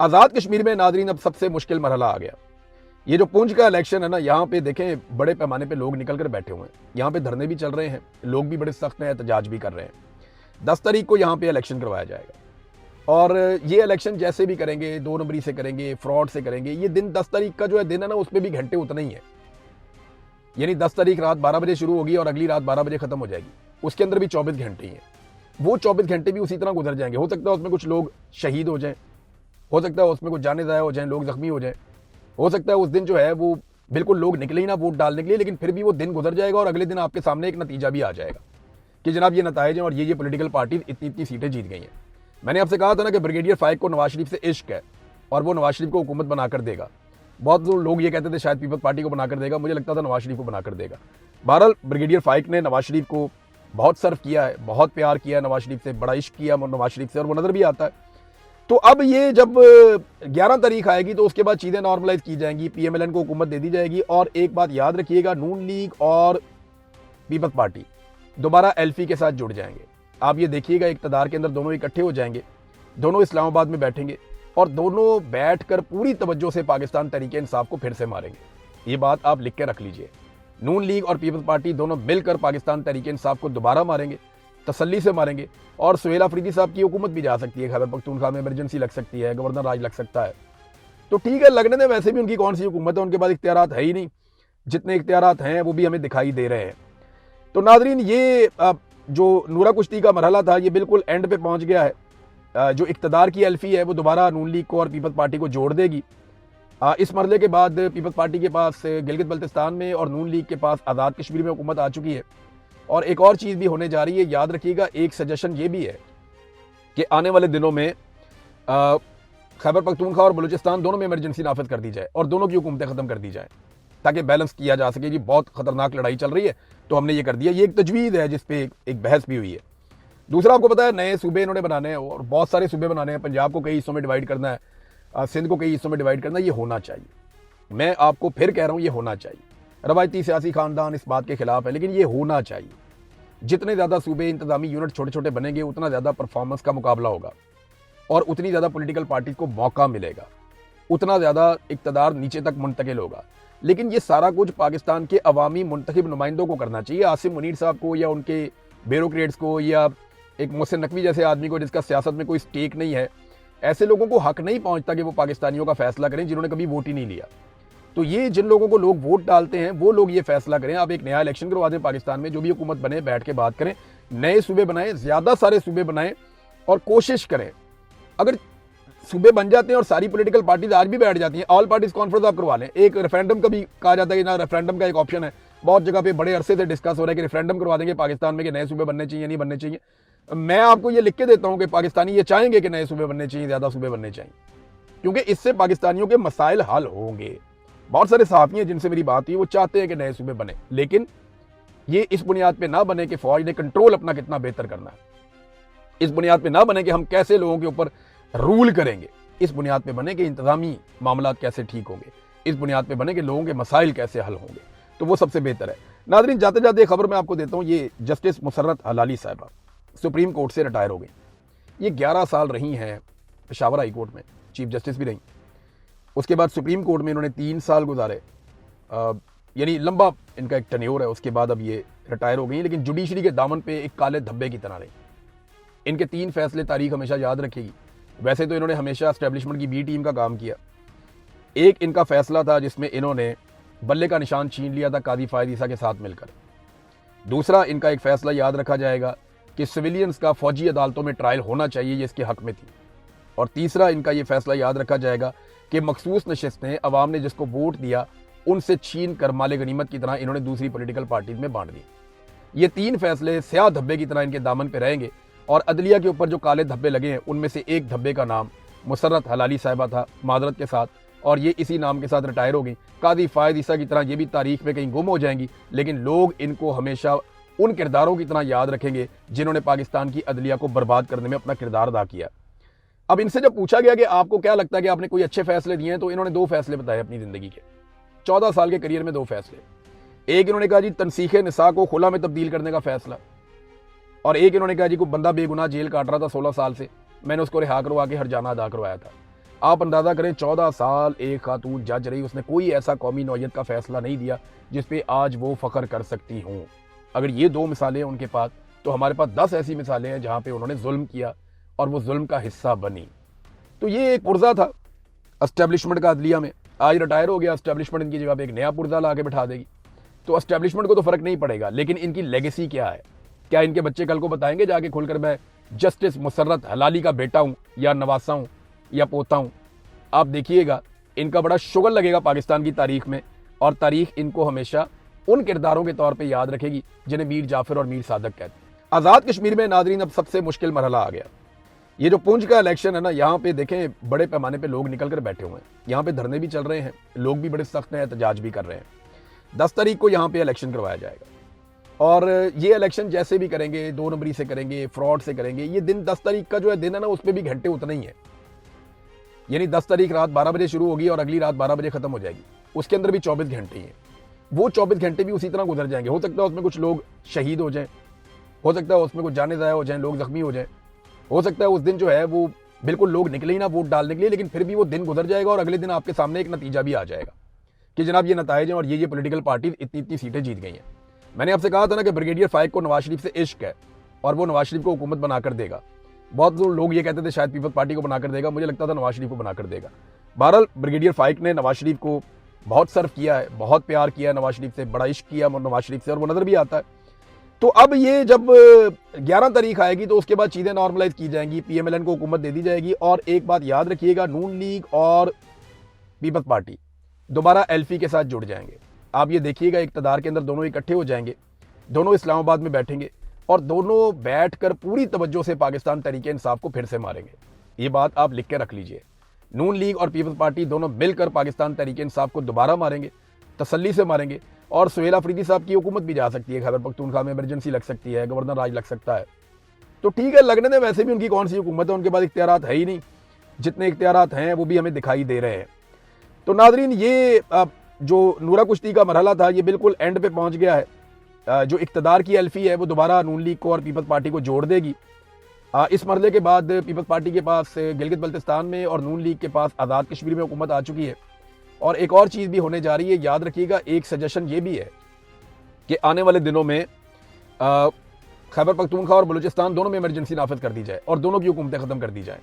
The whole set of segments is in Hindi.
आज़ाद कश्मीर में नाजरीन अब सबसे मुश्किल मरहला आ गया। ये जो पुंछ का इलेक्शन है ना, यहाँ पे देखें बड़े पैमाने पे लोग निकल कर बैठे हुए हैं, यहाँ पे धरने भी चल रहे हैं, लोग भी बड़े सख्त हैं, एहतजाज भी कर रहे हैं। 10 तारीख को यहाँ पे इलेक्शन करवाया जाएगा और ये इलेक्शन जैसे भी करेंगे, 2 नंबरी से करेंगे, फ्रॉड से करेंगे। ये दिन 10 तारीख का जो है दिन है ना, उसमें भी घंटे उतना ही है। यानी 10 तारीख रात 12 बजे शुरू होगी और अगली रात 12 बजे खत्म हो जाएगी, उसके अंदर भी 24 घंटे ही हैं। वो 24 घंटे भी उसी तरह गुजर जाएंगे। हो सकता है उसमें कुछ लोग शहीद हो जाएं, हो सकता है उसमें कुछ जाने ज़ाया हो जाएं, लोग जख्मी हो जाएं, हो सकता है उस दिन जो है वो बिल्कुल लोग निकले ही ना वोट डालने के लिए, लेकिन फिर भी वो दिन गुजर जाएगा और अगले दिन आपके सामने एक नतीजा भी आ जाएगा कि जनाब ये नताइज हैं और ये पॉलिटिकल पार्टी इतनी इतनी सीटें जीत गई हैं। मैंने आपसे कहा था ना कि ब्रिगेडियर फाइक को नवाज शरीफ से इश्क है और वो नवाज शरीफ को हुकूमत बनाकर देगा। बहुत लोग ये कहते थे शायद पीपल्स पार्टी को बनाकर देगा, मुझे लगता था नवाज शरीफ को बनाकर देगा। बहरहाल ब्रिगेडियर फाइक ने नवाज शरीफ को बहुत सर्व किया है, बहुत प्यार किया है नवाज शरीफ से, बड़ा इश्क किया नवाज शरीफ से और वो नज़र भी आता है। तो अब ये जब 11 तारीख आएगी तो उसके बाद चीज़ें नॉर्मलाइज की जाएंगी, PMLN को हुकूमत दे दी जाएगी। और एक बात याद रखिएगा, नून लीग और पीपल्स पार्टी दोबारा LP के साथ जुड़ जाएंगे। आप ये देखिएगा इक़्तिदार के अंदर दोनों इकट्ठे हो जाएंगे, दोनों इस्लामाबाद में बैठेंगे और दोनों बैठकर पूरी तवज्जो से पाकिस्तान तहरीक इंसाफ को फिर से मारेंगे। ये बात आप लिख के रख लीजिए। नून लीग और पीपल्स पार्टी दोनों मिलकर पाकिस्तान तहरीक इंसाफ को दोबारा मारेंगे, तसल्ली से मारेंगे। और सुहेल अफरीदी साहब की हुकूमत भी जा सकती है, खैबर पख्तूनख्वा में इमरजेंसी लग सकती है, गवर्नर राज लग सकता है। तो ठीक है, लगने दें, वैसे भी उनकी कौन सी हुकूमत है, उनके पास इख्तियारात है ही नहीं। जितने इख्तियारात हैं वो भी हमें दिखाई दे रहे हैं। तो नाजरीन, ये जो नूरा कुश्ती का मरहला था ये बिल्कुल एंड पे पहुंच गया है। जो इख्तिदार की LP है वो दोबारा नून लीग को और पीपल्स पार्टी को जोड़ देगी। इस मरहले के बाद पीपल्स पार्टी के पास गिलगित बल्तिस्तान में और नून लीग के पास आज़ाद कश्मीर में हुकूमत आ चुकी है। और एक और चीज़ भी होने जा रही है, याद रखिएगा, एक सजेशन ये भी है कि आने वाले दिनों में खैबर पख्तूनख्वा और बलूचिस्तान दोनों में इमरजेंसी नाफिज कर दी जाए और दोनों की हुकूमतें ख़त्म कर दी जाए ताकि बैलेंस किया जा सके। जी बहुत ख़तरनाक लड़ाई चल रही है तो हमने ये कर दिया। ये एक तजवीज़ है जिस पे एक बहस भी हुई है। दूसरा, आपको पता है नए सूबे इन्होंने बनाने हैं और बहुत सारे सूबे बनाने हैं। पंजाब को कई हिस्सों में डिवाइड करना है, सिंध को कई हिस्सों में डिवाइड करना है। ये होना चाहिए, मैं आपको फिर कह रहा हूँ, ये होना चाहिए। रवायती सियासी खानदान इस बात के खिलाफ है, लेकिन ये होना चाहिए। जितने ज़्यादा सूबे इंतजामी यूनिट छोटे छोटे बनेंगे उतना ज़्यादा परफॉर्मेंस का मुकाबला होगा और उतनी ज़्यादा पॉलिटिकल पार्टी को मौका मिलेगा, उतना ज़्यादा इक़्तिदार नीचे तक मुंतकिल होगा। लेकिन ये सारा कुछ पाकिस्तान के अवामी मुंतखब नुमाइंदों को करना चाहिए। आसिम मुनीर साहब को या उनके ब्यूरोक्रेट्स को या एक मोहसिन नकवी जैसे आदमी को जिसका सियासत में कोई स्टेक नहीं है, ऐसे लोगों को हक नहीं पहुंचता कि वो पाकिस्तानियों का फैसला करें जिन्होंने कभी वोट ही नहीं लिया। तो ये जिन लोगों को लोग वोट डालते हैं वो लोग ये फैसला करें। आप एक नया इलेक्शन करवा दें पाकिस्तान में, जो भी हुकूमत बने बैठ के बात करें, नए सूबे बनाएं, ज़्यादा सारे सूबे बनाएं और कोशिश करें। अगर सूबे बन जाते हैं और सारी पॉलिटिकल पार्टीज आज भी बैठ जाती हैं, ऑल पार्टीज कॉन्फ्रेंस आप करवा लें। एक रेफरेंडम का भी कहा जाता है कि ना, रेफरेंडम का एक ऑप्शन है, बहुत जगह पे बड़े अरसे से डिस्कस हो रहा है कि रेफरेंडम करवा देंगे पाकिस्तान में कि नए सूबे बनने चाहिए नहीं बनने चाहिए। मैं आपको ये लिख के देता हूँ कि पाकिस्तानी ये चाहेंगे कि नए सूबे बनने चाहिए, ज़्यादा सूबे बनने चाहिए, क्योंकि इससे पाकिस्तानियों के मसाइल हल होंगे। बहुत सारे सहाफ़ी हैं जिनसे मेरी बात हुई, वो चाहते हैं कि नए सूबे बने, लेकिन ये इस बुनियाद पे ना बने कि फौज ने कंट्रोल अपना कितना बेहतर करना है, इस बुनियाद पे ना बने कि हम कैसे लोगों के ऊपर रूल करेंगे, इस बुनियाद पे बने कि इंतजामी मामलात कैसे ठीक होंगे, इस बुनियाद पे बने कि लोगों के मसाइल कैसे हल होंगे। तो वो सबसे बेहतर है। नाज़रीन, जाते जाते खबर मैं आपको देता हूँ, ये जस्टिस मुसर्रत हलाली साहिबा सुप्रीम कोर्ट से रिटायर हो गई। ये 11 साल रही हैं पेशावर हाई कोर्ट में, चीफ जस्टिस भी रही। उसके बाद सुप्रीम कोर्ट में इन्होंने 3 साल गुजारे, यानी लंबा इनका एक टन्योर है। उसके बाद अब ये रिटायर हो गई, लेकिन जुडिशरी के दामन पे एक काले धब्बे की तरह रही। इनके 3 फैसले तारीख हमेशा याद रखेगी। वैसे तो इन्होंने हमेशा एस्टेब्लिशमेंट की B टीम का काम किया। एक इनका फैसला था जिसमें इन्होंने बल्ले का निशान छीन लिया था कादी फायद ईसा के साथ मिलकर। दूसरा इनका एक फैसला याद रखा जाएगा कि सिविलियंस का फौजी अदालतों में ट्रायल होना चाहिए, ये इसके हक में थी। और तीसरा इनका ये फैसला याद रखा जाएगा कि मखसूस नशिस्तें अवाम ने जिसको वोट दिया उनसे छीन कर माले गनीमत की तरह इन्होंने दूसरी पॉलिटिकल पार्टीज में बांट दी। ये 3 फैसले स्याह धब्बे की तरह इनके दामन पे रहेंगे और अदलिया के ऊपर जो काले धब्बे लगे हैं उनमें से एक धब्बे का नाम मुसर्रत हलाली साहिबा था, मादरत के साथ, और ये इसी नाम के साथ रिटायर हो गई। कादी फायद ईसा की तरह ये भी तारीख में कहीं गुम हो जाएंगी, लेकिन लोग इनको हमेशा उन किरदारों की तरह याद रखेंगे जिन्होंने पाकिस्तान की अदलिया को बर्बाद करने में अपना किरदार अदा किया। अब इनसे जब पूछा गया कि आपको क्या लगता है कि आपने कोई अच्छे फैसले दिए हैं, तो इन्होंने 2 फैसले बताए अपनी ज़िंदगी के, 14 साल के करियर में 2 फैसले। एक इन्होंने कहा जी तनसीखे निसा को खुला में तब्दील करने का फैसला, और एक इन्होंने कहा जी कोई बंदा बेगुनाह जेल काट रहा था 16 साल से, मैंने उसको रिहा करवा के हरजाना अदा करवाया था। आप अंदाज़ा करें 14 साल एक खातून जज रही, उसने कोई ऐसा कौमी नौयत का फैसला नहीं दिया जिस पे आज वो फ़ख्र कर सकती हों। अगर ये 2 मिसालें हैं उनके पास, तो हमारे पास 10 ऐसी मिसालें हैं जहाँ पे उन्होंने जुल्म किया और वो जुल्म का हिस्सा बनी। तो ये एक पुर्जा था एस्टेब्लिशमेंट का अदलिया में, आज रिटायर हो गया, एस्टेब्लिशमेंट इनकी जगह पे एक नया पुर्जा ला के बैठा देगी। तो एस्टेब्लिशमेंट को तो फ़र्क नहीं पड़ेगा, लेकिन इनकी लेगेसी क्या है? क्या इनके बच्चे कल को बताएंगे जाके खुलकर, मैं जस्टिस मुसर्रत हलाली का बेटा हूँ या नवासा हूँ या पोता हूँ? आप देखिएगा इनका बड़ा शुगल लगेगा पाकिस्तान की तारीख में, और तारीख इनको हमेशा उन किरदारों के तौर पे याद रखेगी जिन्हें मीर जाफर और मीर सादक कहते हैं। आज़ाद कश्मीर में नाजरीन अब सबसे मुश्किल मरहला आ गया। ये जो पुंछ का इलेक्शन है ना, यहाँ पे देखें बड़े पैमाने पे लोग निकल कर बैठे हुए हैं, यहाँ पे धरने भी चल रहे हैं, लोग भी बड़े सख्त हैं, एहतजाज भी कर रहे हैं। 10 तारीख को यहाँ पे इलेक्शन करवाया जाएगा, और ये इलेक्शन जैसे भी करेंगे, 2 नंबरी से करेंगे, फ्रॉड से करेंगे। ये दिन 10 तारीख का जो है दिन है ना, उस पर भी घंटे उतना ही है। यानी 10 तारीख रात 12 बजे शुरू होगी और अगली रात 12 बजे खत्म हो जाएगी, उसके अंदर भी 24 घंटे ही हैं। वो 24 घंटे भी उसी तरह गुजर जाएंगे। हो सकता है उसमें कुछ लोग शहीद हो जाएं, हो सकता है उसमें कुछ जाने ज़ाया हो जाएं, लोग जख्मी हो जाएं, हो सकता है उस दिन जो है वो बिल्कुल लोग निकले ही ना वोट डालने के लिए, लेकिन फिर भी वो दिन गुजर जाएगा और अगले दिन आपके सामने एक नतीजा भी आ जाएगा कि जनाब ये नताइज हैं और ये पॉलिटिकल पार्टी इतनी इतनी सीटें जीत गई हैं। मैंने आपसे कहा था ना कि ब्रिगेडियर फाइक को नवाज शरीफ से इश्क है और वो नवाज शरीफ को हुकूमत बनाकर देगा। बहुत लोग ये कहते थे शायद पीपल्स पार्टी को बनाकर देगा, मुझे लगता था नवाज शरीफ को बनाकर देगा। बहरहाल ब्रिगेडियर फाइक ने नवाज शरीफ को बहुत सर्व किया है, बहुत प्यार किया है नवाज शरीफ से, बड़ा इश्क किया नवाज शरीफ से, और वो नज़र भी आता है। तो अब ये जब 11 तारीख आएगी तो उसके बाद चीज़ें नॉर्मलाइज की जाएंगी, PMLN को हुकूमत दे दी जाएगी। और एक बात याद रखिएगा, नून लीग और पीपल्स पार्टी दोबारा एल्फी के साथ जुड़ जाएंगे। आप ये देखिएगा इक़्तिदार के अंदर दोनों इकट्ठे हो जाएंगे, दोनों इस्लामाबाद में बैठेंगे और दोनों बैठकर पूरी तवज्जो से पाकिस्तान तहरीक इंसाफ को फिर से मारेंगे। ये बात आप लिख के रख लीजिए। नून लीग और पीपल्स पार्टी दोनों मिलकर पाकिस्तान तहरीक इंसाफ को दोबारा मारेंगे, तसल्ली से मारेंगे। और सुहेल अफरीदी साहब की हुकूमत भी जा सकती है, खैबर पख्तूनख्वा में इमरजेंसी लग सकती है, गवर्नर राज लग सकता है। तो ठीक है, लगने दें, वैसे भी उनकी कौन सी हुकूमत है, उनके पास इख्तियारात है ही नहीं, जितने इख्तियारात हैं वो भी हमें दिखाई दे रहे हैं। तो नाजरीन, ये जो नूरा कुश्ती का मरहला था ये बिल्कुल एंड पे पहुंच गया है। जो इख्तिदार की एल्फी है वो दोबारा नून लीग को और पीपल्स पार्टी को जोड़ देगी। इस मरहले के बाद पीपल्स पार्टी के पास गिलगित बल्तिस्तान में और नून लीग के पास आज़ाद कश्मीर में हुकूमत आ चुकी है। और एक और चीज़ भी होने जा रही है, याद रखिएगा, एक सजेशन ये भी है कि आने वाले दिनों में खैबर पख्तूनख्वा और बलूचिस्तान दोनों में इमरजेंसी नाफिज कर दी जाए और दोनों की हुकूमतें ख़त्म कर दी जाएँ,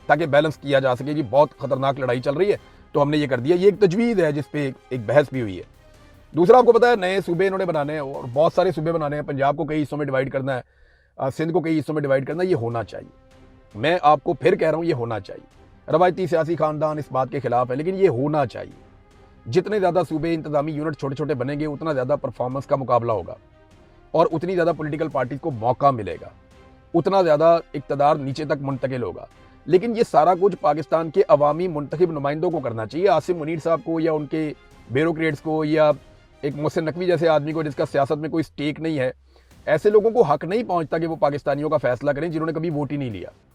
ताकि बैलेंस किया जा सके। जी बहुत ख़तरनाक लड़ाई चल रही है तो हमने ये कर दिया। ये एक तजवीज़ है जिस पे एक बहस भी हुई है। दूसरा, आपको पता है नए सूबे इन्होंने बनाने हैं और बहुत सारे सूबे बनाने हैं। पंजाब को कई हिस्सों में डिवाइड करना है, सिंध को कई हिस्सों में डिवाइड करना है। ये होना चाहिए, मैं आपको फिर कह रहा हूँ, ये होना चाहिए। रवायती सियासी खानदान इस बात के खिलाफ है, लेकिन ये होना चाहिए। जितने ज़्यादा सूबे इंतजामी यूनिट छोटे छोटे बनेंगे उतना ज़्यादा परफॉर्मेंस का मुकाबला होगा और उतनी ज़्यादा पॉलिटिकल पार्टीज को मौका मिलेगा, उतना ज़्यादा इक़्तिदार नीचे तक मुंतकिल होगा। लेकिन ये सारा कुछ पाकिस्तान के अवामी मुंतखब नुमाइंदों को करना चाहिए। आसिम मुनीर साहब को या उनके ब्यूरोक्रेट्स को या एक मोहसिन नकवी जैसे आदमी को जिसका सियासत में कोई स्टेक नहीं है, ऐसे लोगों को हक नहीं पहुंचता कि वो पाकिस्तानियों का फैसला करें जिन्होंने कभी वोट ही नहीं लिया।